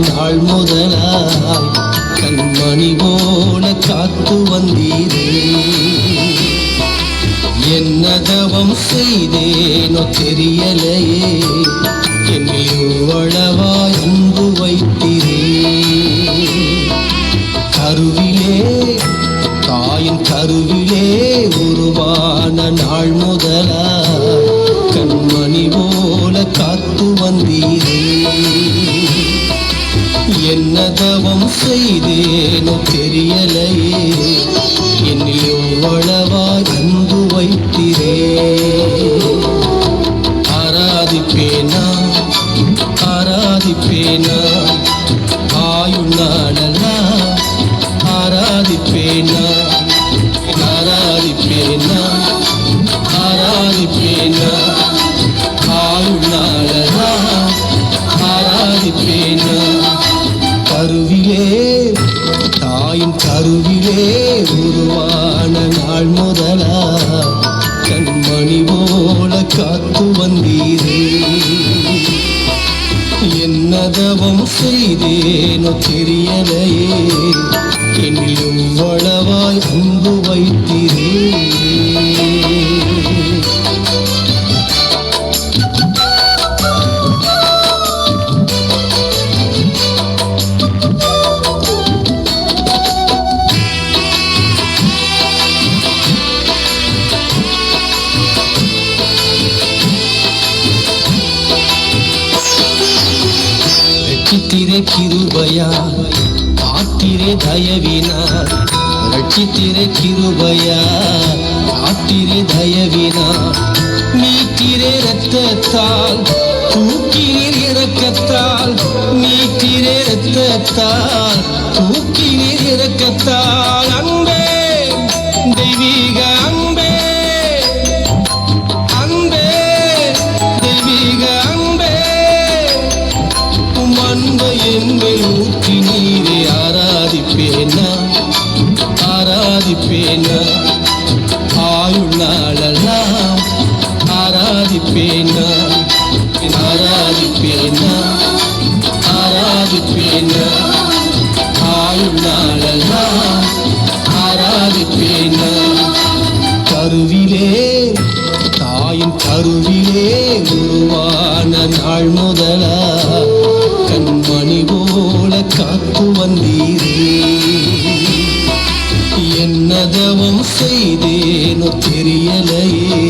நாள் முதலாய் கண்மணி போல காத்து வந்தீரே. என்ன தவம் செய்தேனோ தெரியலையே, என்னில் இவ்வளவாய் அன்பு வைத்தீரே. கருவிலே தாயின் கருவிலே உருவான நாள் முதலாய் கண்மணி போல காத்து வந்தீரே. என்ன தவம் செய்தேனோ தெரியலையே, என்னில் எவ்வளவாய் அன்பு வைத்தீரே. ஆராதிப்பேனா ஆராதிப்பேனா ஆயுள் நாளெல்லாம் ஆராதிப்பேனா ஆராதிப்பேனா ஆராதிப்பேனா ஆயுள் நாளெல்லாம் ஆராதிப்பேனா. கருவிலே தாயின் கருவிலே உருவான நாள் முதலா கண்மணி போல காத்து வந்தீரே. என்ன தவம் செய்தேனோ தெரியலையே, என்னில் எவ்வளவாய் அன்பு வைத்தீரே. ரட்சித்திரே கிருபையா ஆத்திரே தயவினார், ரட்சித்திரே கிருபையா ஆத்திரே தயவினார். மீட்டிரே இரத்தத்தால் தூக்கினீர் இரக்கத்தால், மீட்டிரே இரத்தத்தால் தூக்கினீர் இரக்கத்தால். அன்பே தெய்வீக அன்பே அன்பே தெய்வீக அன்பே, அன்பை என்பை ஊற்றி நீரே. ஆராதிப்பேனா ஆராதிப்பேனா ஆயுள் நாளெல்லாம் ஆராதிப்பேனா ஆராதிப்பேனா ஆராதிப்பேனா ஆயுள் நாளெல்லாம் ஆராதிப்பேனா. கருவிலே தாயின் கருவிலே உருவான நாள் முதலா கண்மணி போல காத்து வந்தீரே. என்ன தவம் செய்தேனோ தெரியலையே,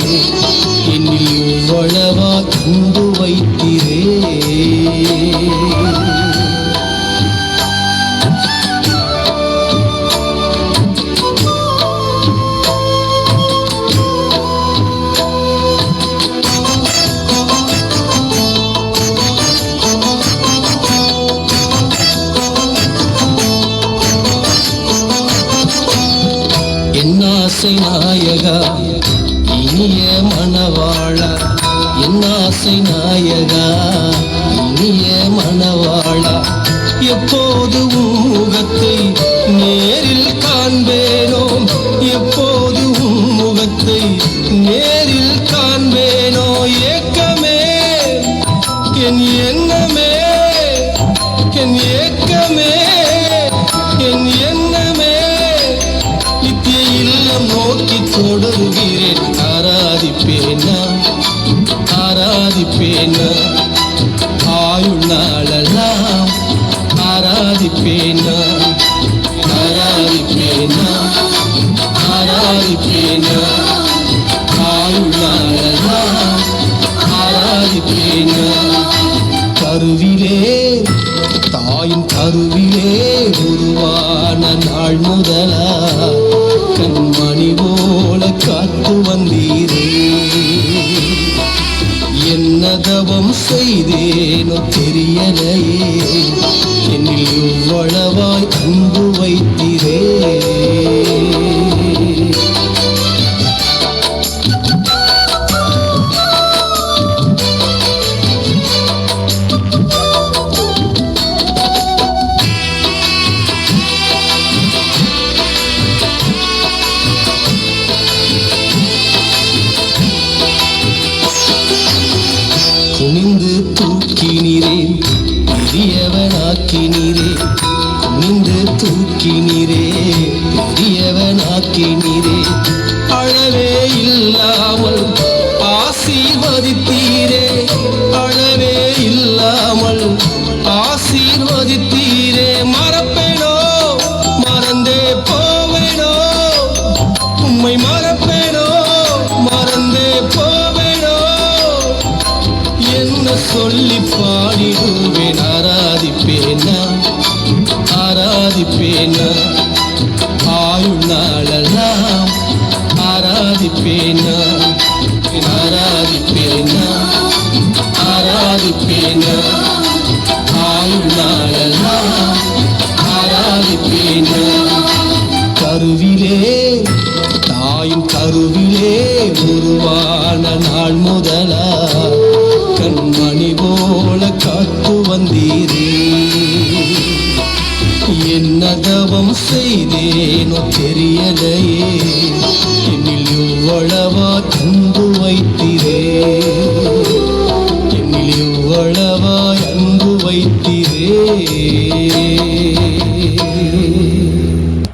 என்னில் இவ்வளவா அன்பு வைத்தீரே. என்னாசை நாயகா இனிய மணவாளா, என்னாசை நாயகா இனிய மணவாளா. எப்போது உன் முகத்தை நேரில் காண்பேனோ, எப்போது உன் முகத்தை நேரில் காண்பேனோ. ஏக்கமே என் எண்ணமே என் ஏக்கமே என் எண்ணமே, நித்திய இல்லம் நோக்கி தொடர்கிறேன். ஆராதிப்பேனா ஆராதிப்பேனா ஆயுள் நாளெல்லாம் ஆராதிப்பேனா ஆராதிப்பேனா ஆராதிப்பேனா ஆயுள் நாளெல்லாம் ஆராதிப்பேனா. கருவிலே தாயின் கருவிலே உருவான நாள் முதலா கண்மணி போல காத்து வந்தீரே. என்ன தவம் செய்தேனோ தெரியலையே, என்னில் இவ்வளவாய் அன்பு வைத்தீரே. குனிந்து தூக்கினீரேன் பெரியவனா பெரியவனாக்கினீரே, நின்று தூக்கினீரே, பெரியவனாக்கினீரே. அளவே இல்லாமல் ஆசீர்வதித்தீரே, அளவே இல்லாமல் ஆசீர்வதித்தீரே. மறப்பேனோ மறந்தே போவேனோ, உம்மை மறப்பேனோ மறந்தே போவேனோ. என்ன சொல்லி பாடிடுவேன், ஆராதிப்பேனா ஆராதிப்பேனா, ஆயுள் நாளெல்லாம் ஆராதிப்பேனா ஆராதிப்பேனா ஆராதிப்பேனா, ஆயுள் நாளெல்லாம் ஆராதிப்பேனா. கருவிலே தாயின் கருவிலே உருவான நாள் முதலா கண்மணி போல காத்து வந்தீரே. என்ன தவம் செய்தேனோ தெரியலையே, என்னில் இவ்வளவா அன்பு வைத்தீரே, என்னில் இவ்வளவா அன்பு வைத்தீரே.